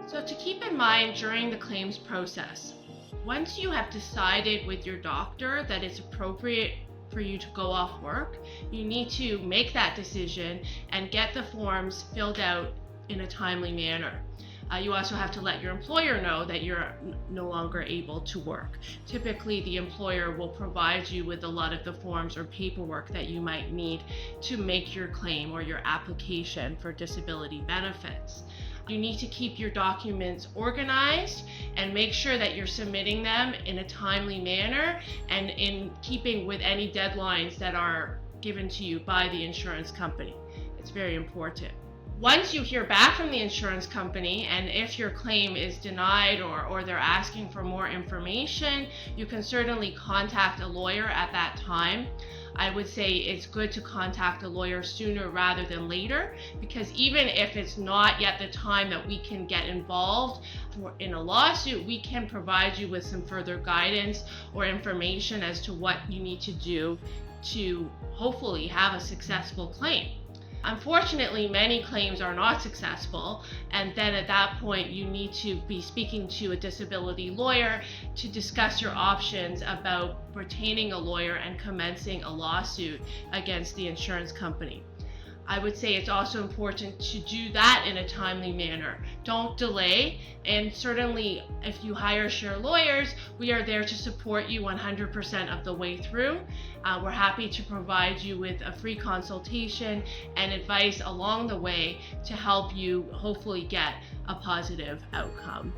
So to keep in mind during the claims process, once you have decided with your doctor that it's appropriate for you to go off work, you need to make that decision and get the forms filled out in a timely manner. You also have to let your employer know that you're no longer able to work. Typically, the employer will provide you with a lot of the forms or paperwork that you might need to make your claim or your application for disability benefits. You need to keep your documents organized and make sure that you're submitting them in a timely manner and in keeping with any deadlines that are given to you by the insurance company. It's very important. Once you hear back from the insurance company, and if your claim is denied or they're asking for more information, you can certainly contact a lawyer at that time. I would say it's good to contact a lawyer sooner rather than later, because even if it's not yet the time that we can get involved in a lawsuit, we can provide you with some further guidance or information as to what you need to do to hopefully have a successful claim. Unfortunately, many claims are not successful, and then at that point you need to be speaking to a disability lawyer to discuss your options about retaining a lawyer and commencing a lawsuit against the insurance company. I would say it's also important to do that in a timely manner. Don't delay, and certainly if you hire Share Lawyers, we are there to support you 100% of the way through. We're happy to provide you with a free consultation and advice along the way to help you hopefully get a positive outcome.